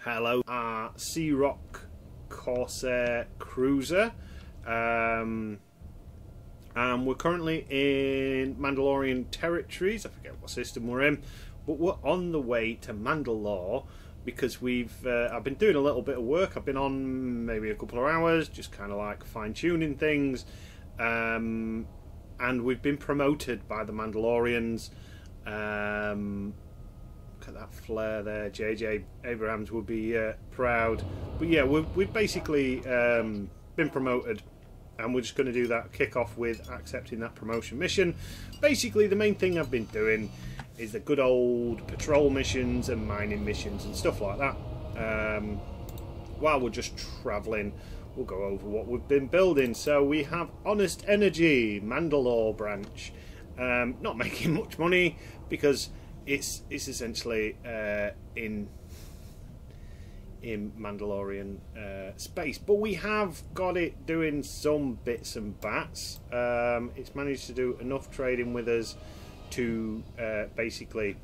Hello, our Sea Rock Corsair cruiser, and we're currently in Mandalorian territories. I forget what system we're in, but we're on the way to Mandalore because I've been doing a little bit of work. I've been on maybe a couple of hours, just kind of like fine-tuning things, and we've been promoted by the Mandalorians. Look at that flare there. JJ Abrams would be proud. But yeah, we've basically been promoted, and we're just going to do that kick off with accepting that promotion mission. Basically, the main thing I've been doing is the good old patrol missions and mining missions and stuff like that. While we're just travelling, we'll go over what we've been building. So we have Honest Energy, Mandalore branch. Not making much money because it's essentially in Mandalorian space, but we have got it doing some bits and bats. It's managed to do enough trading with us to basically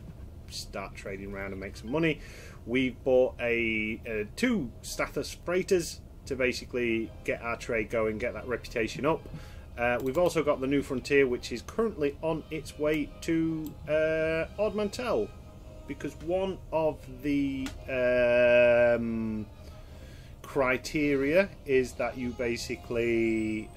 start trading around and make some money. We've bought two Stathis freighters to basically get our trade going, get that reputation up. We've also got the New Frontier, which is currently on its way to Ord Mantell, because one of the criteria is that you basically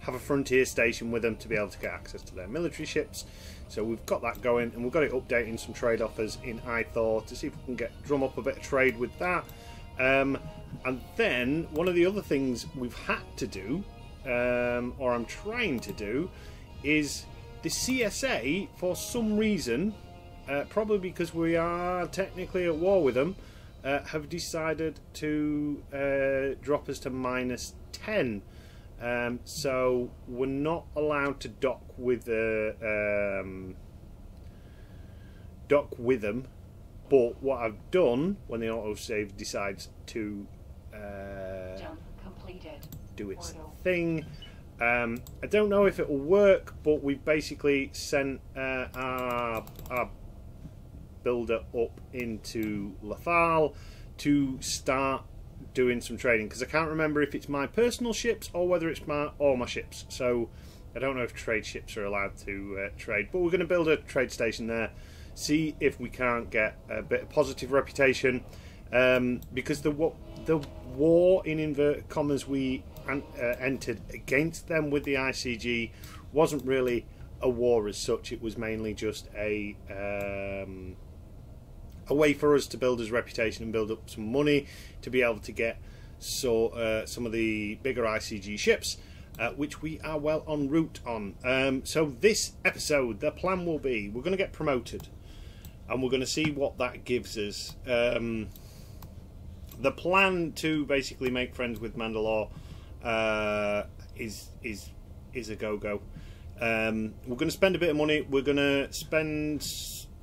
have a frontier station with them to be able to get access to their military ships. So we've got that going, and we've got it updating some trade offers in Ithor to see if we can drum up a bit of trade with that. And then one of the other things we've had to do, or I'm trying to do, is the CSA, for some reason, probably because we are technically at war with them, have decided to drop us to -10. So we're not allowed to dock with them. But what I've done, when the autosave decides to do its thing, I don't know if it will work, but we've basically sent our builder up into Lothal to start doing some trading, because I can't remember if it's my personal ships or whether it's all my ships. So I don't know if trade ships are allowed to trade, but we're going to build a trade station there, see if we can't get a bit of positive reputation, because the war in inverted commas we entered against them with the ICG wasn't really a war as such. It was mainly just a way for us to build his reputation and build up some money to be able to get some of the bigger ICG ships, which we are well en route on. So this episode, the plan will be, we're going to get promoted, and we're going to see what that gives us. The plan to basically make friends with Mandalore is a go-go. We're going to spend a bit of money. We're going to spend,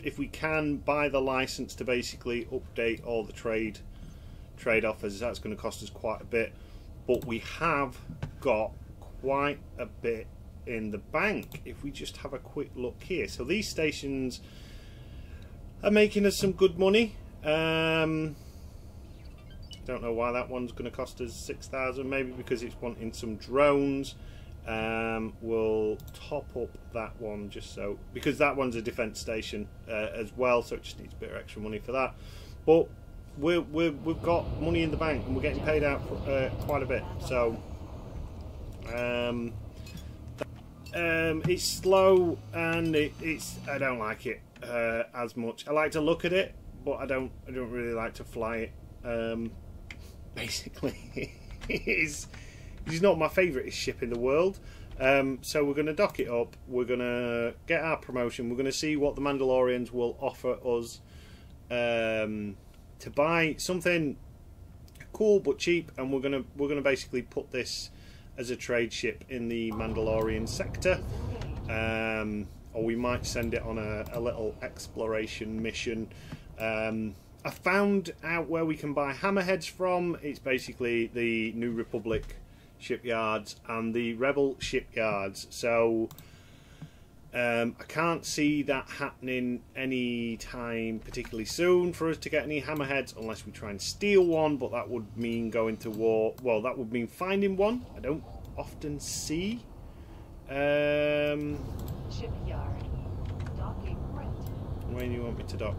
if we can, buy the license to basically update all the trade offers. That's going to cost us quite a bit, but we have got quite a bit in the bank if we just have a quick look here. So these stations are making us some good money. Don't know why that one's going to cost us 6,000, maybe because it's wanting some drones. We'll top up that one just so, because that one's a defense station as well, so it just needs a bit of extra money for that. But we've got money in the bank, and we're getting paid out for, quite a bit. So it's slow, and I don't like it as much. I like to look at it, but I don't really like to fly it. Basically, it's not my favourite ship in the world. So we're going to dock it up, we're going to get our promotion, we're going to see what the Mandalorians will offer us to buy something cool but cheap, and we're going to basically put this as a trade ship in the Mandalorian sector, or we might send it on a little exploration mission. I found out where we can buy hammerheads from. It's basically the New Republic shipyards and the Rebel shipyards. So I can't see that happening any time particularly soon for us to get any hammerheads unless we try and steal one, but that would mean going to war. Well, that would mean finding one. I don't often see. Shipyard. Docking print. Where do you want me to dock?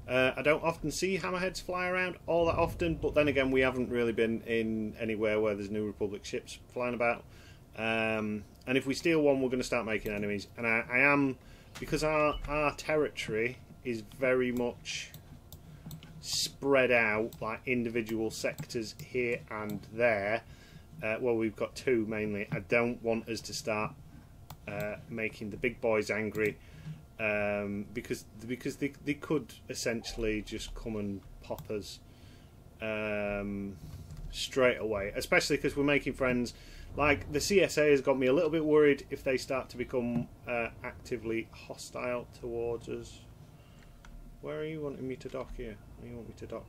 I don't often see hammerheads fly around all that often, but then again, we haven't really been in anywhere where there's New Republic ships flying about. And if we steal one, we're going to start making enemies. And I am, because our territory is very much spread out, like individual sectors here and there. Well, we've got two mainly. I don't want us to start making the big boys angry, because they could essentially just come and pop us straight away. Especially because we're making friends. Like, the CSA has got me a little bit worried if they start to become actively hostile towards us. Where are you wanting me to dock here? Where do you want me to dock?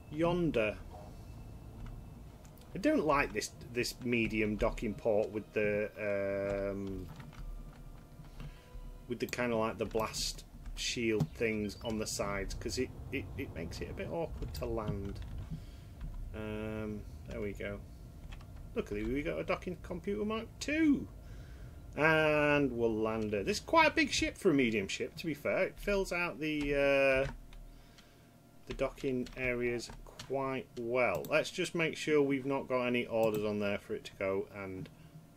Yonder. I don't like this medium docking port with the kind of like the blast shield things on the sides, because it makes it a bit awkward to land. There we go. Luckily, we got a docking computer Mark II. And we'll land it. This is quite a big ship for a medium ship, to be fair. It fills out the docking areas quite well. Let's just make sure we've not got any orders on there for it to go and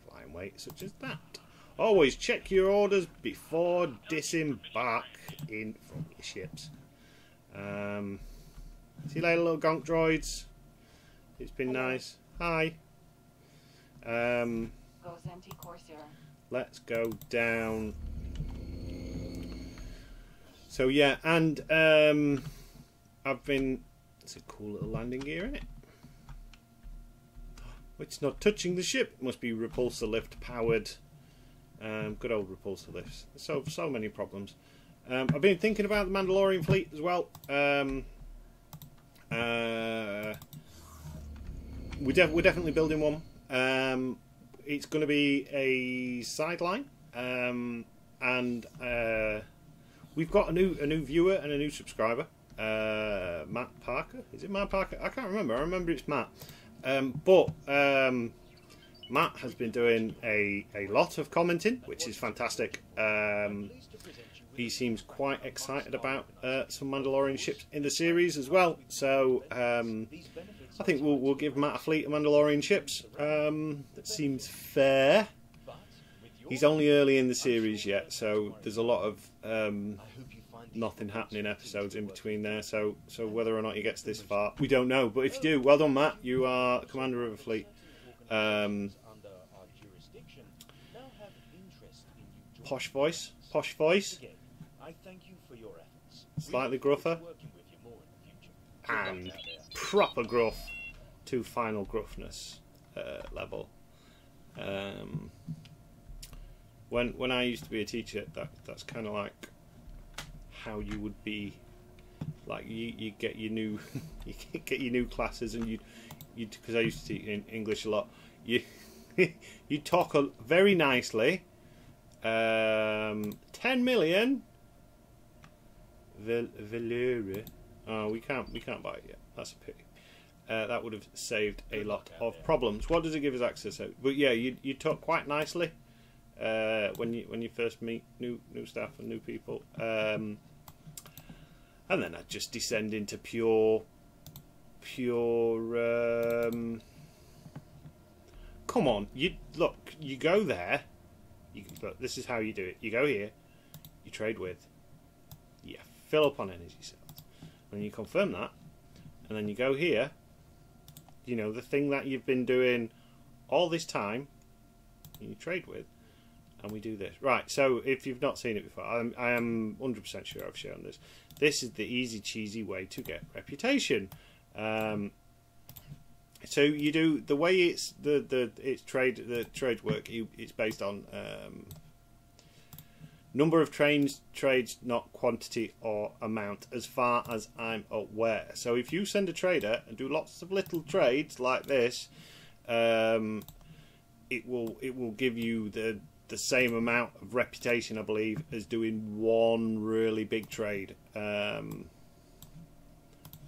fly and wait, such as that. Always check your orders before disembark in from your ships. See you later, little gonk droids. It's been nice. Hi. Let's go down. So yeah, and I've been. It's a cool little landing gear, isn't it? It's not touching the ship. It must be repulsor lift powered. Good old repulsor lifts. So many problems. I've been thinking about the Mandalorian fleet as well. We're definitely building one. It's going to be a sideline, and we've got a new viewer and a new subscriber, Matt Parker. Is it Matt Parker? I can't remember. I remember it's Matt. But Matt has been doing a lot of commenting, which is fantastic. He seems quite excited about some Mandalorian ships in the series as well. So I think we'll give Matt a fleet of Mandalorian ships. That seems fair. He's only early in the series yet, so there's a lot of nothing happening episodes in between there. So whether or not he gets this far, we don't know. But if you do, well done, Matt. You are commander of a fleet. Posh voice. Slightly gruffer. And proper gruff to final gruffness level. When I used to be a teacher, that's kind of like how you would be. Like you get your new you get your new classes, and you because I used to teach in English a lot. You you talk very nicely. 10 million. Valere. Oh, we can't buy it yet. That's a pity. That would have saved a lot of problems. What does it give us access to? But yeah, you talk quite nicely when you first meet new staff and new people, and then I just descend into pure. Come on, you go there. Look, this is how you do it. You go here, you trade with, you fill up on energy cells, and you confirm that, and then you go here. You know, the thing that you've been doing all this time, you trade with, and we do this. Right, so if you've not seen it before, I am 100% sure I've shown this. This is the easy, cheesy way to get reputation. So you do the way it's the trade work. It's based on number of trades, not quantity or amount, as far as I'm aware. So if you send a trader and do lots of little trades like this, it will give you the the same amount of reputation, I believe, as doing one really big trade. This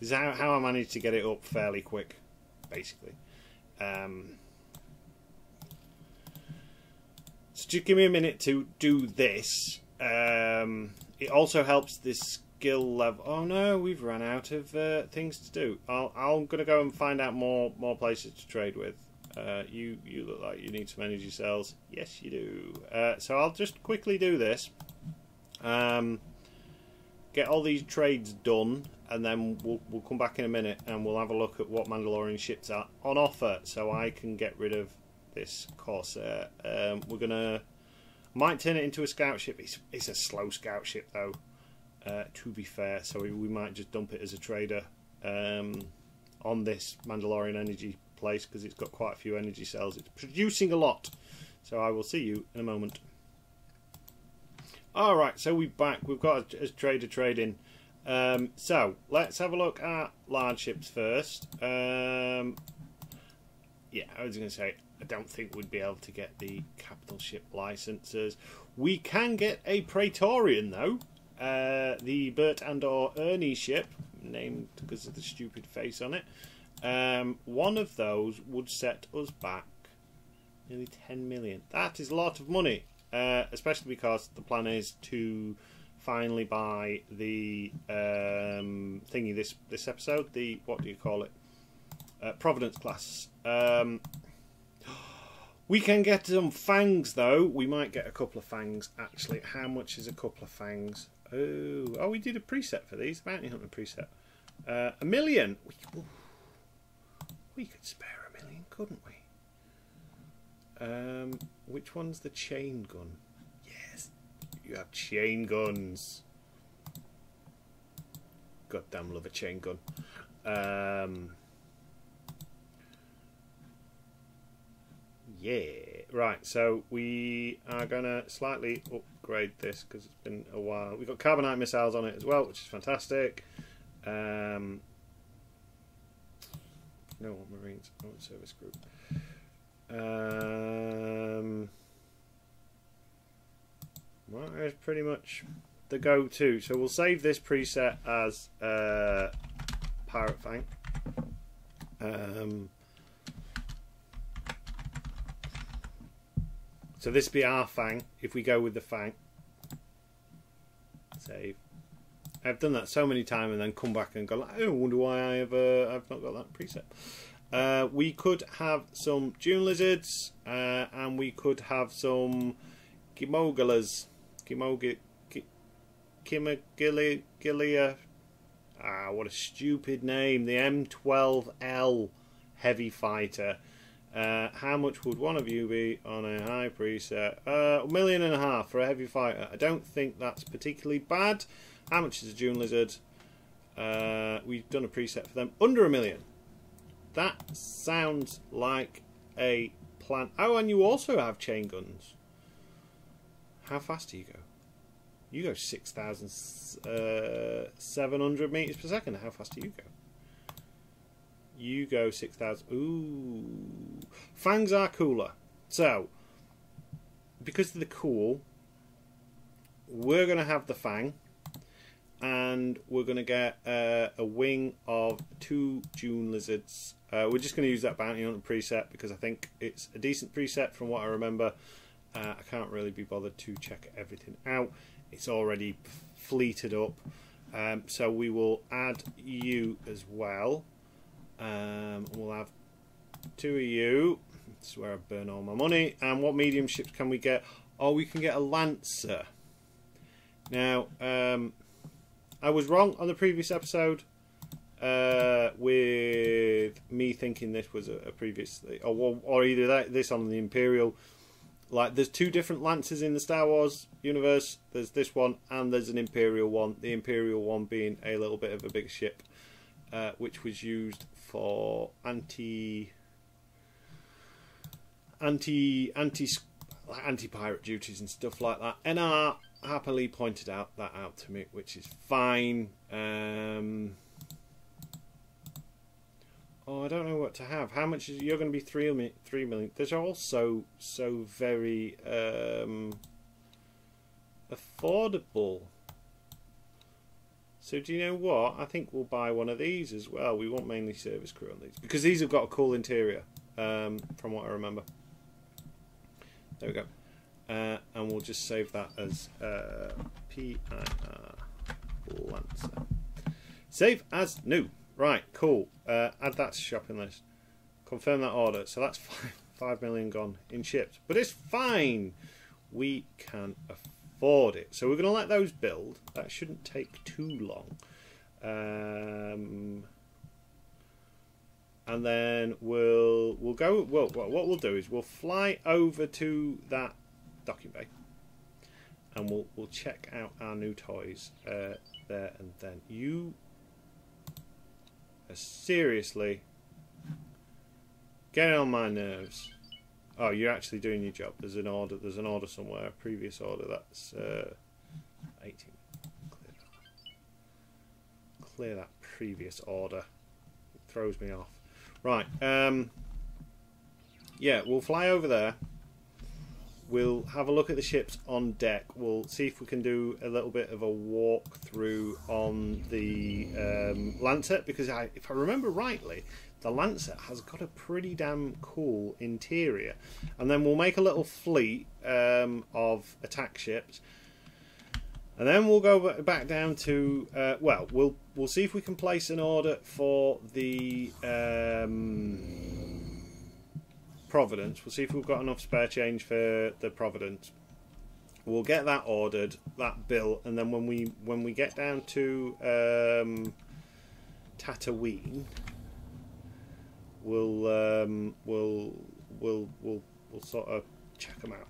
is how I managed to get it up fairly quick, basically. So just give me a minute to do this. It also helps this skill level. Oh no, we've run out of things to do. I'm going to go and find out more places to trade with. You look like you need some energy cells. Yes, you do. So I'll just quickly do this. Get all these trades done, and then we'll come back in a minute and we'll have a look at what Mandalorian ships are on offer, so I can get rid of this Corsair. Might turn it into a scout ship. It's a slow scout ship though, to be fair, so we might just dump it as a trader on this Mandalorian energy place, because it's got quite a few energy cells. It's producing a lot. So I will see you in a moment. Alright, so we're back. We've got a trader trading. So let's have a look at large ships first. Yeah, I was going to say, I don't think we'd be able to get the capital ship licenses. We can get a Praetorian though. The Bert and/or Ernie ship, named because of the stupid face on it. One of those would set us back nearly 10 million. That is a lot of money, especially because the plan is to finally buy the thingy this episode. The, what do you call it? Providence class. We can get some Fangs though. We might get a couple of Fangs actually. How much is a couple of Fangs? Oh, we did a preset for these. Bounty hunter preset. 1 million. We could spare 1 million, couldn't we? Which one's the chain gun? Yes, you have chain guns. Goddamn love a chain gun. Yeah, right, so we are going to slightly upgrade this because it's been a while. We've got carbonite missiles on it as well, which is fantastic. No, Marines, I want service group. Well, that's pretty much the go-to. So we'll save this preset as Pirate Fang. So this be our Fang if we go with the Fang. Save. I've done that so many times and then come back and go like, oh, I wonder why I've not got that preset. We could have some Dune Lizards, and we could have some Gimogalas. Gimagilia. What a stupid name. The M12L Heavy Fighter. How much would one of you be on a high preset? 1.5 million for a heavy fighter. I don't think that's particularly bad. How much is a Dune Lizard? We've done a preset for them. Under 1 million. That sounds like a plan. Oh, and you also have chain guns. How fast do you go? You go 6,700 meters per second. How fast do you go? You go 6,000. Ooh. Fangs are cooler. So, because they're cool, we're going to have the Fang. And we're going to get a wing of 2 Dune Lizards. We're just going to use that bounty hunter preset because I think it's a decent preset from what I remember. I can't really be bothered to check everything out. It's already fleeted up. So we will add you as well. We'll have 2 of you. This is where I burn all my money. And what medium ships can we get? Oh, we can get a Lancer. Now, I was wrong on the previous episode with me thinking this was a previous, or either this on the Imperial. Like, there's 2 different Lancers in the Star Wars universe. There's this one and there's an Imperial one. The Imperial one being a little bit of a bigger ship, which was used for anti-pirate duties and stuff like that. NR happily pointed that out to me, which is fine. Oh, I don't know what to have. How much is you're going to be 3 million? They're also so very affordable. So do you know what? I think we'll buy one of these as well. We want mainly service crew on these because these have got a cool interior, from what I remember. There we go. And we'll just save that as PIR Lancer. Save as new. Right, cool. Add that to shopping list. Confirm that order. So that's 5 million gone in ships. But it's fine. We can afford it. So we're going to let those build. That shouldn't take too long. And then we'll go. Well, what we'll do is we'll fly over to that docking bay, and we'll check out our new toys there and then. You are seriously getting on my nerves. Oh, you're actually doing your job. There's an order. There's an order somewhere. A previous order. That's 18. Clear that previous order. It throws me off. Right. Yeah, we'll fly over there. We'll have a look at the ships on deck. We'll see if we can do a little bit of a walkthrough on the Lancer, because if I remember rightly, the Lancer has got a pretty damn cool interior. And then we'll make a little fleet of attack ships, and then we'll go back down to well, we'll see if we can place an order for the Providence. We'll see if we've got enough spare change for the Providence. We'll get that ordered, that built, and then when we get down to Tatooine, we'll sort of check them out.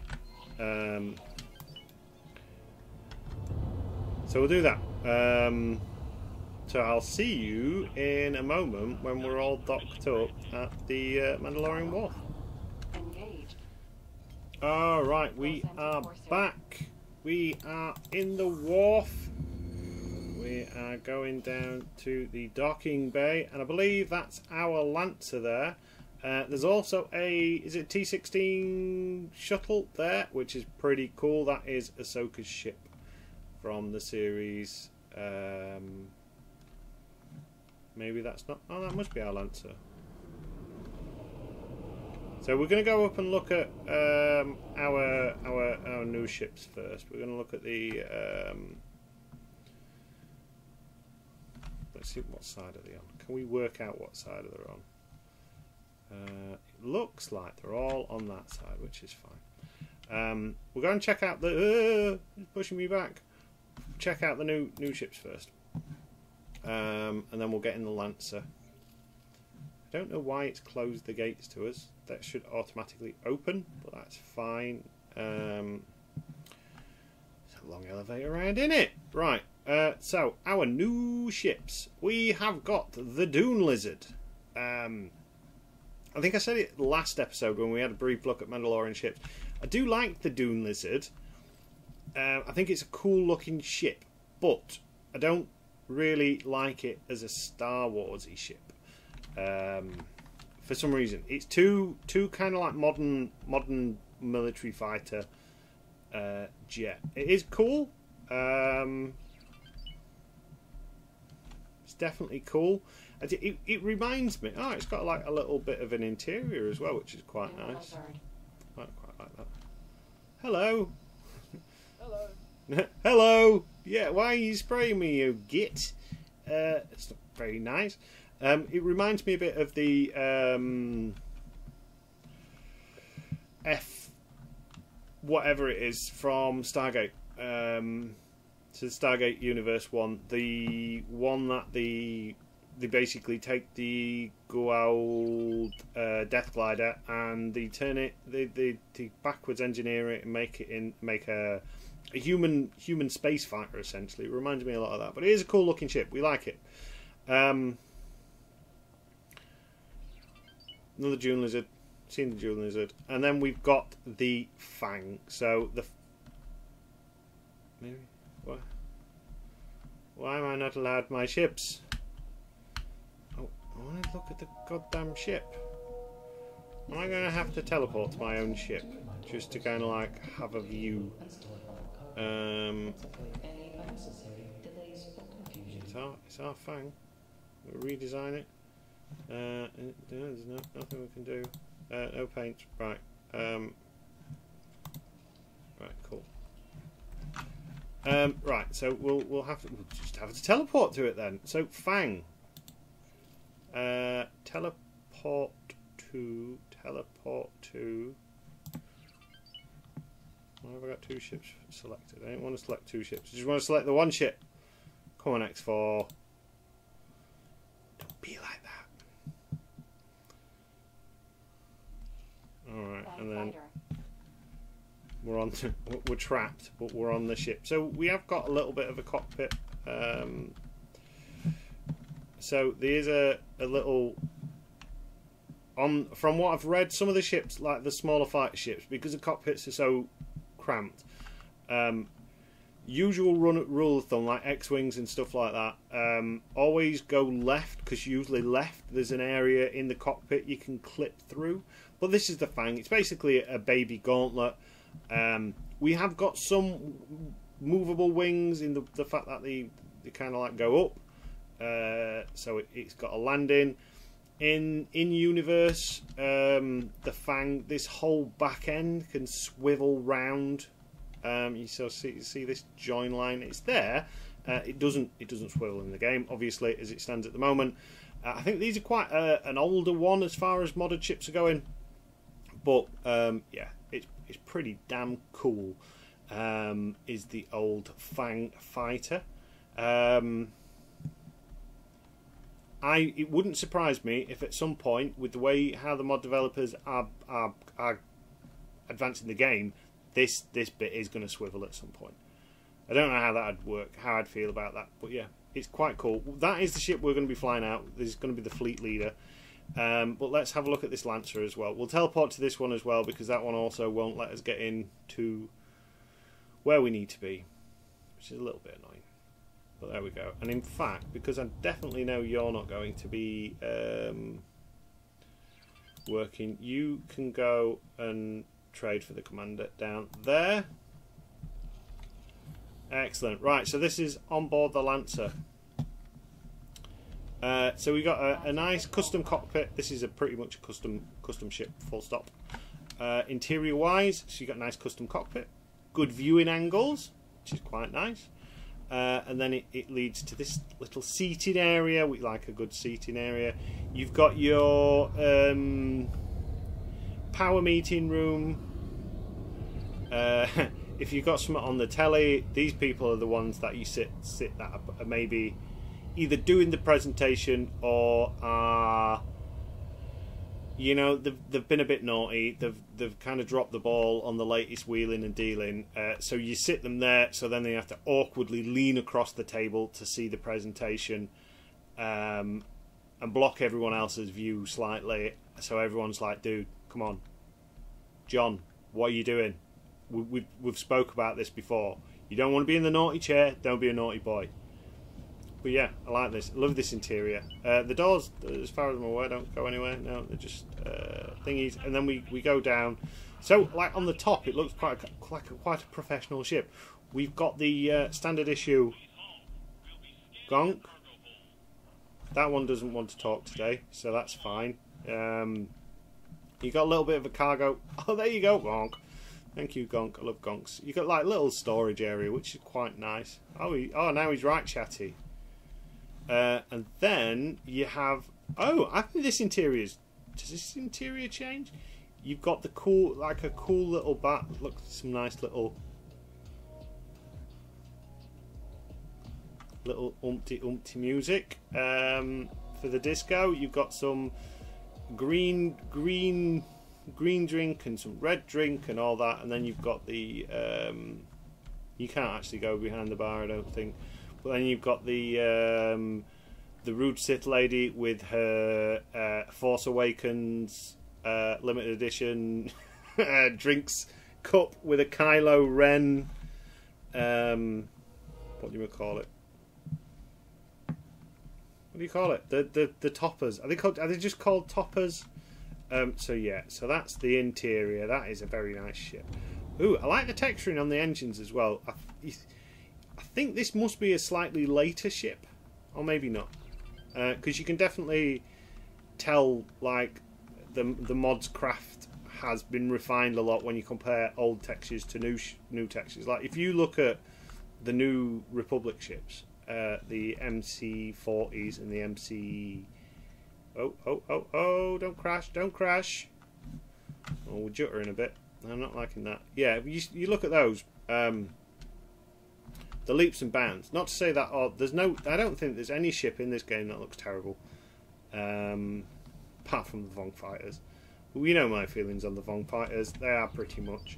So we'll do that. So I'll see you in a moment when we're all docked up at the Mandalorian wharf. Alright, we are back. We are in the wharf. We are going down to the docking bay, and I believe that's our Lancer there. There's also a, is it T-16 shuttle there, which is pretty cool. That is Ahsoka's ship from the series. Maybe that's not, oh, that must be our Lancer. So we're going to go up and look at our new ships first. We're going to look at the let's see what side are they on. Can we work out what side they're on? It looks like they're all on that side, which is fine. We'll go and check out the it's pushing me back. Check out the new ships first, and then we'll get in the Lancer. I don't know why it's closed the gates to us. That should automatically open, but that's fine. There's a long elevator around in it. Right, so our new ships. We have got the Dune Lizard. I think I said it last episode when we had a brief look at Mandalorian ships. I do like the Dune Lizard. I think it's a cool looking ship, but I don't really like it as a Star Warsy ship. For some reason, it's too kind of like modern military fighter jet. It is cool. It's definitely cool. It reminds me. Oh, it's got like a little bit of an interior as well, which is quite nice. I quite like that. Hello. Hello. Hello. Yeah. Why are you spraying me, you git? It's not very nice. It reminds me a bit of the F whatever it is from Stargate. So the Stargate Universe one, the one that they basically take the Goa'uld Death Glider and they turn it, they backwards engineer it and make a human space fighter essentially. It reminds me a lot of that, but it is a cool looking ship. We like it. Another Dune Lizard. Seen the Dune Lizard. And then we've got the Fang. So the... Maybe? Why am I not allowed my ships? Oh, I want want to look at the goddamn ship. Am I going to have to teleport to my own ship just to kind of like have a view? It's our Fang. We'll redesign it. There's nothing we can do. No paint. Right. Right. Cool. Right. So we'll just have to teleport to it then. So Fang. Teleport to. Why have I got 2 ships selected? I don't want to select 2 ships. I just want to select the 1 ship. Come on, X4. Don't be like that. Alright, and then we're on. We're trapped, but we're on the ship. So we have got a little bit of a cockpit. So there's a little. From what I've read, some of the ships, like the smaller fighter ships, because the cockpits are so cramped, usual rule of thumb, like X-Wings and stuff like that, always go left, because usually left there's an area in the cockpit you can clip through. But this is the Fang. It's basically a baby gauntlet. We have got some movable wings in the fact that they kind of like go up, so it's got a landing. In universe, the Fang, this whole back end can swivel round. You see this join line. It's there. It doesn't swivel in the game, obviously, as it stands at the moment. I think these are quite an older one as far as modded ships are going, but yeah, it's pretty damn cool. Is the old Fang fighter. It wouldn't surprise me if at some point, with the way how the mod developers are advancing the game, this bit is going to swivel at some point. I don't know how that'd work, how I'd feel about that, but yeah, it's quite cool. That is the ship we're going to be flying out. This is going to be the fleet leader. But let's have a look at this Lancer as well. We'll teleport to this one as well, because that one also won't let us get in to where we need to be, which is a little bit annoying. But there we go. And in fact, because I definitely know you're not going to be working, you can go and trade for the commander down there. Excellent. Right, so this is on board the Lancer. So we got a nice custom cockpit. This is pretty much a custom ship, full stop. Interior wise, so you got a nice custom cockpit, good viewing angles, which is quite nice. And then it leads to this little seating area. We like a good seating area. You've got your power meeting room. If you've got something on the telly, these people are the ones that you sit that are maybe either doing the presentation or are, you know, they've been a bit naughty. They've kind of dropped the ball on the latest wheeling and dealing. So you sit them there, so then they have to awkwardly lean across the table to see the presentation, and block everyone else's view slightly. So everyone's like, "Dude, come on, John, what are you doing? We've spoke about this before. You don't want to be in the naughty chair. Don't be a naughty boy." But yeah, I like this. I love this interior. The doors, as far as I'm aware, don't go anywhere. No, they're just thingies. And then we go down. So, like on the top, it looks quite a professional ship. We've got the standard issue Gonk. That one doesn't want to talk today, so that's fine. You got a little bit of a cargo. Oh, there you go, Gonk. Thank you, Gonk. I love Gonks. You got like little storage area, which is quite nice. Oh, now he's right chatty. And then you have. Oh, I think this interior is. Does this interior change? You've got the cool, like a cool little bat. Look, some nice little umpty music for the disco. You've got some green drink and some red drink and all that, and then you've got the you can't actually go behind the bar, I don't think, but then you've got the Rude Sith lady with her Force Awakens limited edition drinks cup with a Kylo Ren what do you call it? do you call it? The toppers. Are they just called toppers? So yeah, so that's the interior. That is a very nice ship. Ooh, I like the texturing on the engines as well. I think this must be a slightly later ship, or maybe not, because you can definitely tell like the mod's craft has been refined a lot when you compare old textures to new textures. Like if you look at the new Republic ships, the MC40s and the MC. Oh! Don't crash! Oh, we're juttering a bit. I'm not liking that. Yeah, you look at those. The leaps and bounds. Not to say that there's no. I don't think there's any ship in this game that looks terrible, apart from the Vong fighters. We know my feelings on the Vong fighters. They are pretty much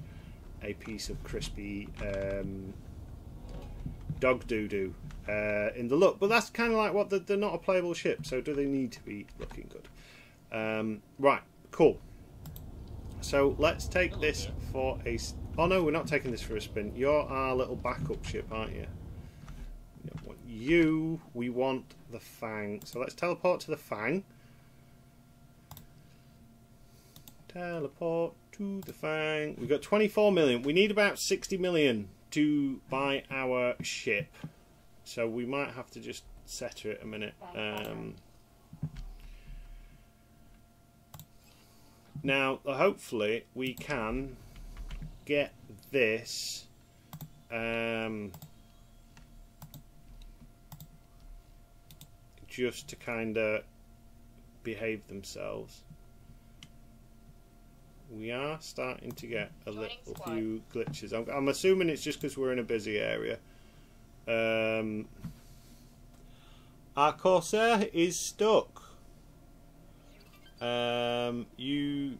a piece of crispy dog doo-doo in the look. But that's kind of like what they're not a playable ship. So do they need to be looking good? Right, cool. So let's take this for a... Oh no, we're not taking this for a spin. You're our little backup ship, aren't you? We want the Fang. So let's teleport to the Fang. Teleport to the Fang. We've got 24 million. We need about 60 million to buy our ship. So we might have to just set her it a minute. Now, hopefully, we can get this just to kind of behave themselves. We are starting to get a few glitches. I'm assuming it's just because we're in a busy area. Our Corsair is stuck. You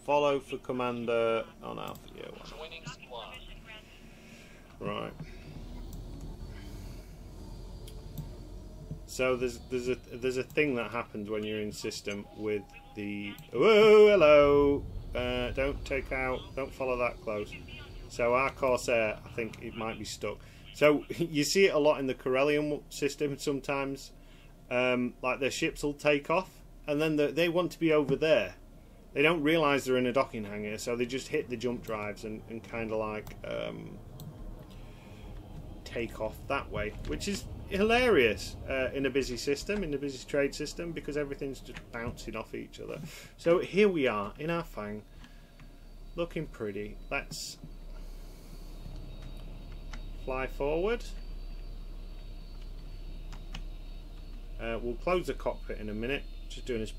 follow for Commander on Alpha. Yeah, right. So there's a thing that happens when you're in system with the hello. Don't follow that close. So our Corsair, I think it might be stuck. So you see it a lot in the Corellian system sometimes. Like their ships will take off and then they want to be over there. They don't realise they're in a docking hangar, so they just hit the jump drives and kind of like take off that way, which is hilarious in a busy system, in a busy trade system, because everything's just bouncing off each other. So here we are in our Fang, looking pretty. Let's fly forward. We'll close the cockpit in a minute. Just doing this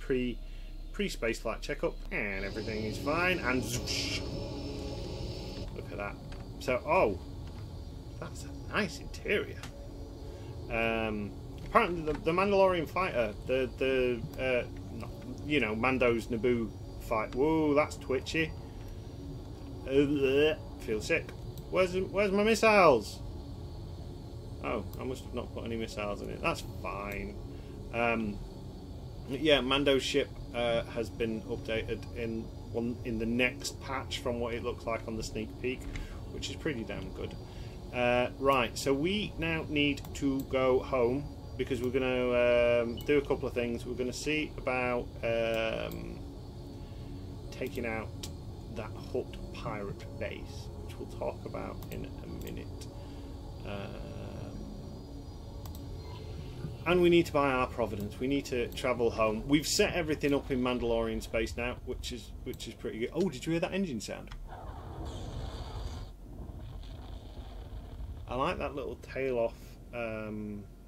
pre-space flight checkup, and everything is fine. And zoosh. Look at that. So, that's a nice interior. Apparently, the Mandalorian fighter, Mando's Naboo fight. Whoa, that's twitchy. Feel sick. Where's my missiles? Oh, I must have not put any missiles in it. That's fine. Yeah, Mando's ship has been updated in the next patch from what it looks like on the sneak peek, which is pretty damn good. Right, so we now need to go home because we're going to do a couple of things. We're going to see about taking out that Hutt pirate base, which we'll talk about in a minute. And we need to buy our Providence. We need to travel home. We've set everything up in Mandalorian space now, which is pretty good. Oh, did you hear that engine sound? I like that little tail off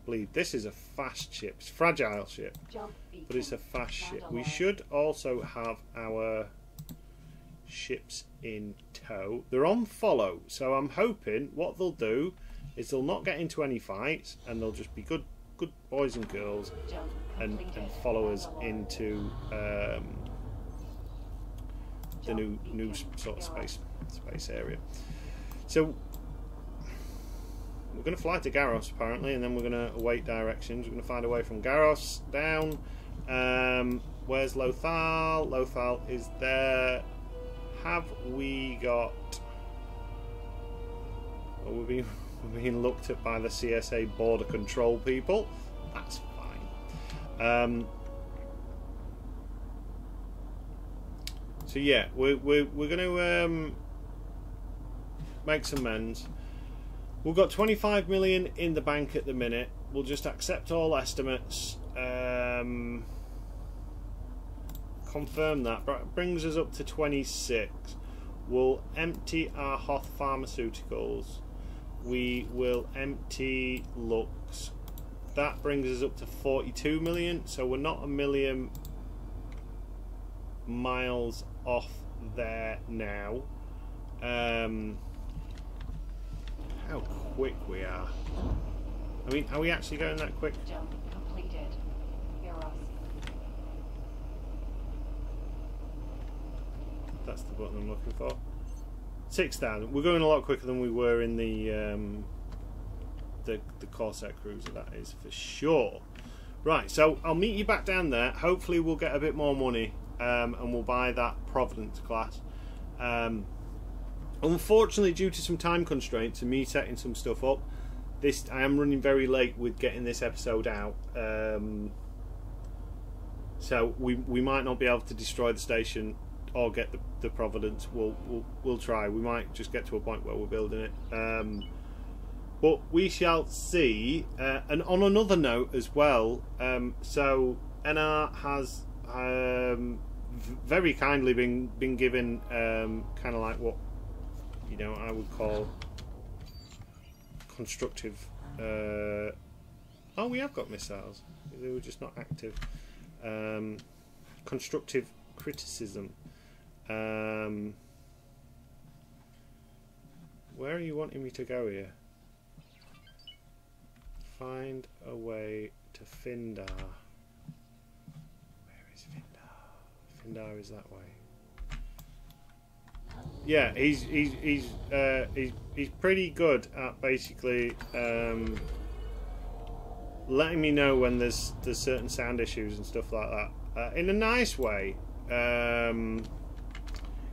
bleed. This is a fast ship. It's a fragile ship, but it's a fast ship. We should also have our ships in tow. They're on follow, so I'm hoping what they'll do is they'll not get into any fights, and they'll just be good boys and girls and follow us into the new sort of space area. So we're going to fly to Garros apparently, and then we're going to await directions. We're going to find a way from Garros down. Where's Lothal? Lothal is there. Have we got... Well, we're being looked at by the CSA border control people. that's fine. So yeah, we're going to make some amends. We've got 25 million in the bank at the minute. We'll just accept all estimates. Confirm that. Brings us up to 26. We'll empty our Hoth Pharmaceuticals. We will empty Lux. That brings us up to 42 million. So we're not a million miles off there now. How quick we are. I mean, are we actually going that quick? Jump completed. Heroes. That's the button I'm looking for. 6,000. We're going a lot quicker than we were in the Corsair cruiser, that is for sure. Right, so I'll meet you back down there. Hopefully we'll get a bit more money and we'll buy that Providence class. Unfortunately, due to some time constraints and me setting some stuff up, I am running very late with getting this episode out. So we might not be able to destroy the station or get the Providence. We'll try. We might just get to a point where we're building it. But we shall see. And on another note as well, so NR has very kindly been given kind of like what I would call constructive. Oh, we have got missiles. They were just not active. Constructive criticism. Where are you wanting me to go here? Find a way to Findar. Where is Findar? Findar is that way. Yeah, he's pretty good at basically letting me know when there's certain sound issues and stuff like that in a nice way.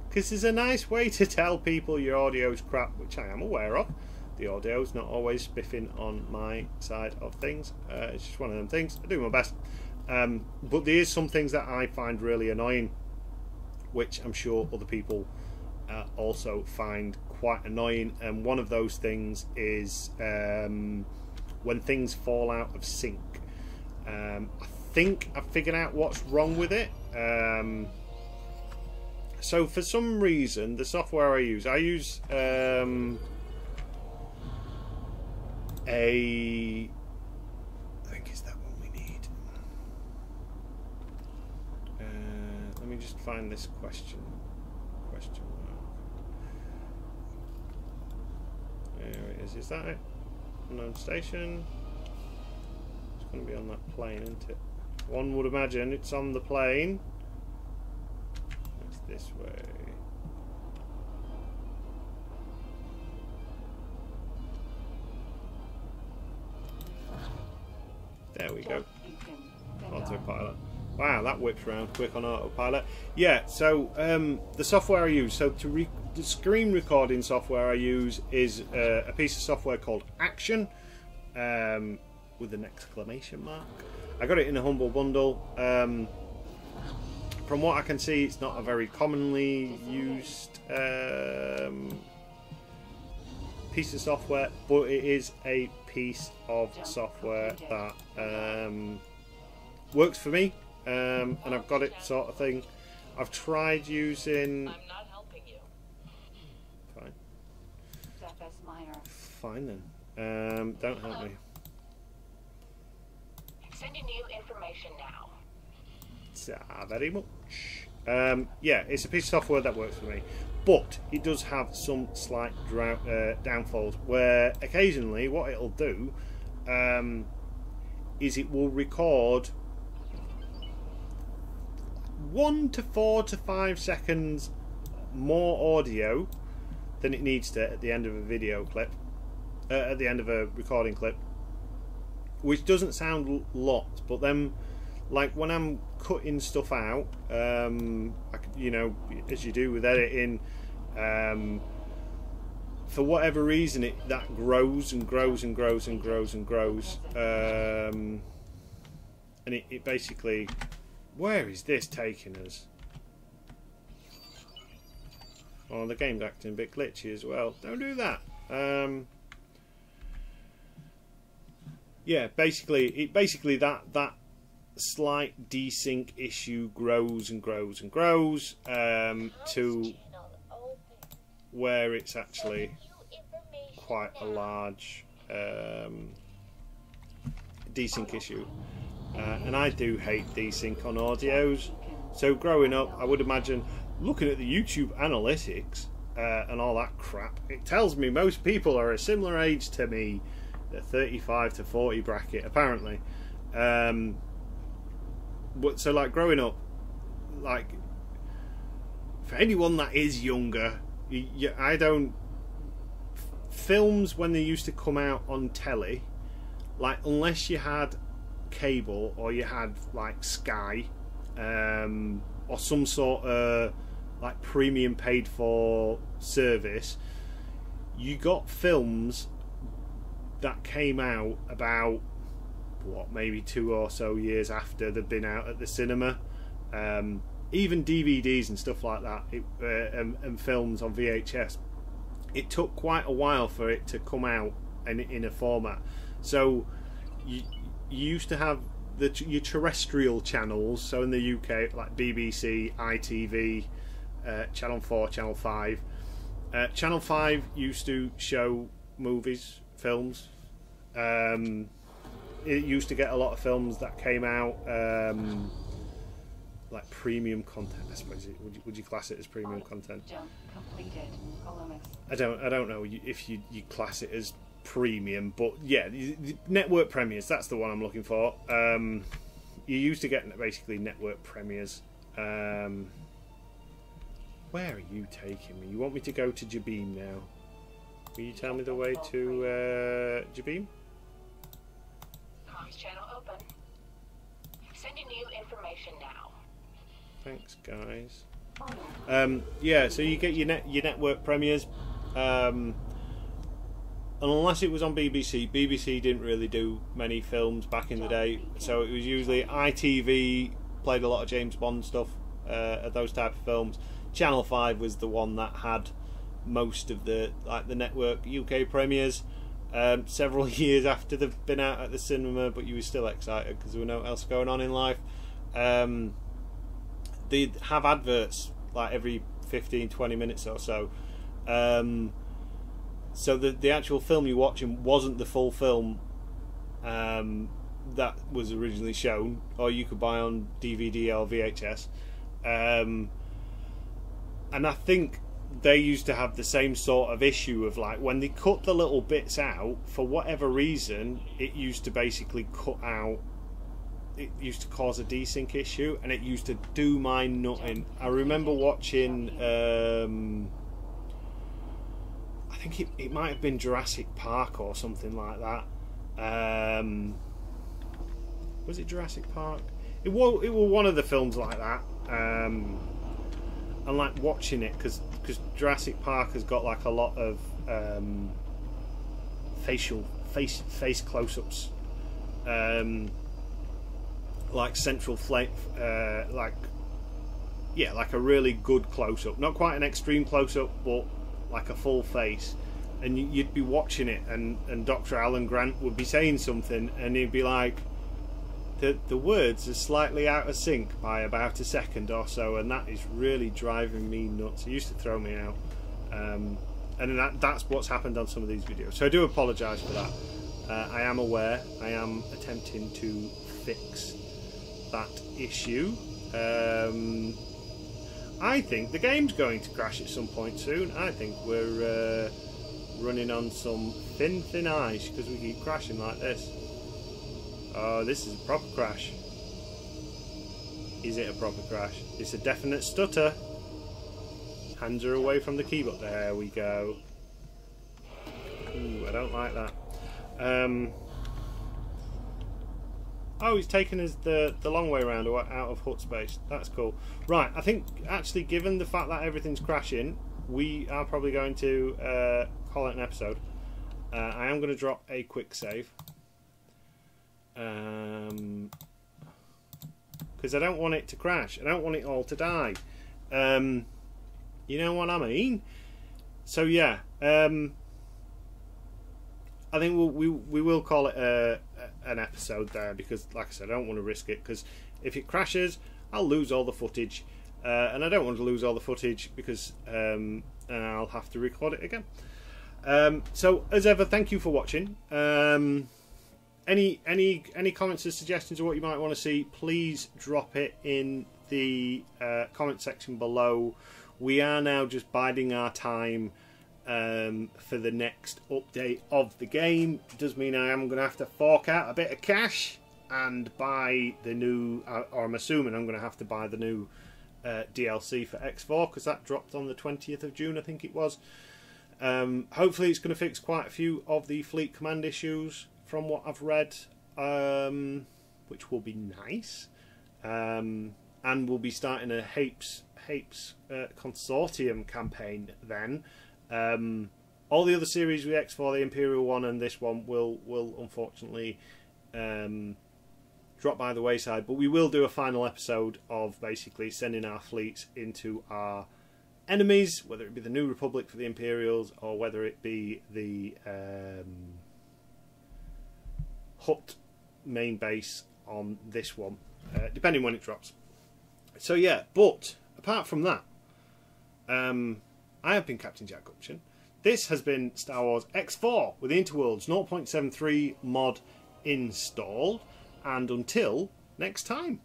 Because there's a nice way to tell people your audio's crap, which I am aware of. The audio's not always spiffing on my side of things. It's just one of them things. I do my best. But there is some things that I find really annoying, which I'm sure other people also find quite annoying. And one of those things is when things fall out of sync. I think I've figured out what's wrong with it. So for some reason, the software I use I think is that what we need. Let me just find this question mark. There it is. Is that it? Unknown station. It's going to be on that plane, isn't it? One would imagine it's on the plane. It's this way. There we go. Autopilot. Wow, that whips around quick on autopilot. Yeah, so the software I use, the screen recording software I use is a piece of software called Action, with an exclamation mark. I got it in a humble bundle. From what I can see, it's not a very commonly used piece of software, but it is a piece of software that works for me, and I've got it, sort of thing. I've tried using. I'm not helping you. Fine. Minor. Fine then. Don't help me. Sending you information now. Very much. Yeah, it's a piece of software that works for me, but it does have some slight downfalls where occasionally what it'll do is it will record 1 to 4 to 5 seconds more audio than it needs to at the end of a video clip, at the end of a recording clip, which doesn't sound lots, but then like when I'm cutting stuff out, as you do with editing, for whatever reason that grows and grows and grows and grows and grows. and it basically, where is this taking us? Oh, the game's acting a bit glitchy as well. Don't do that. Yeah, basically that slight desync issue grows and grows and grows to where it's actually quite a large desync issue, and I do hate desync on audios. So growing up, I would imagine, looking at the YouTube analytics and all that crap, it tells me most people are a similar age to me, the 35 to 40 bracket apparently. But so like growing up, like for anyone that is younger, I don't, films when they used to come out on telly, like unless you had cable or you had like Sky or some sort of like premium paid for service, you got films that came out about what, maybe 2 or so years after they've been out at the cinema. Even DVDs and stuff like that, and films on VHS, it took quite a while for it to come out in a format. So you used to have your terrestrial channels, so in the UK like BBC, ITV, Channel 4, Channel 5. Channel 5 used to show movies, films. It used to get a lot of films that came out like premium content, I suppose. Would you class it as premium content? I don't know if you class it as premium, but yeah, the network premieres, that's the one I'm looking for. You used to get basically network premieres. Where are you taking me? You want me to go to Jabeam now? Will you tell me the way to Jabeam? Comms channel open. Sending you information now. Thanks, guys. Yeah, so you get your network premieres, and unless it was on BBC didn't really do many films back in the day. So it was usually ITV played a lot of James Bond stuff, those type of films. Channel 5 was the one that had most of the network UK premieres. Several years after they've been out at the cinema, but you were still excited because there was no else going on in life. They'd have adverts like every 15-20 minutes or so. So the actual film you're watching wasn't the full film that was originally shown, or you could buy on DVD or VHS. And I think they used to have the same sort of issue of like when they cut the little bits out, for whatever reason, it used to basically cut out. It used to cause a desync issue, and it used to do my nutting. I remember watching, I think it might have been Jurassic Park or something like that. Was it Jurassic Park? It was one of the films like that. And like watching it because Jurassic Park has got like a lot of face close-ups. Like central flame, like a really good close-up, not quite an extreme close-up, but like a full face, and you'd be watching it, and Dr. Alan Grant would be saying something, and he'd be like, the words are slightly out of sync by about a second or so, and that is really driving me nuts. It used to throw me out, and that's what's happened on some of these videos. So I do apologise for that. I am aware. I am attempting to fix that issue. I think the game's going to crash at some point soon. I think we're running on some thin ice because we keep crashing like this. Oh, this is a proper crash. Is it a proper crash? It's a definite stutter. Hands are away from the keyboard. There we go. Ooh, I don't like that. Oh, he's taken us the long way around or out of hut space. That's cool. Right, I think actually, given the fact that everything's crashing, we are probably going to call it an episode. I am going to drop a quick save. because I don't want it to crash. I don't want it all to die. You know what I mean? So yeah, I think we will call it an episode there, because, like I said, I don't want to risk it, because if it crashes, I'll lose all the footage, and I don't want to lose all the footage because I'll have to record it again. So as ever, thank you for watching. Any comments or suggestions of what you might want to see, please drop it in the comment section below. We are now just biding our time for the next update of the game. It does mean I am going to have to fork out a bit of cash and buy the new, or I'm assuming I'm going to have to buy the new DLC for X4, because that dropped on the 20th of June, I think it was. Hopefully it's going to fix quite a few of the fleet command issues from what I've read, which will be nice. And we'll be starting a Hapes consortium campaign then. All the other series with X4, the Imperial one and this one, will unfortunately drop by the wayside, but we will do a final episode of basically sending our fleets into our enemies, whether it be the New Republic for the Imperials or whether it be the Hutt main base on this one, depending when it drops. So yeah, but apart from that, I have been Captain Jack Gumption. This has been Star Wars X4 with the Interworlds 0.73 mod installed, and until next time.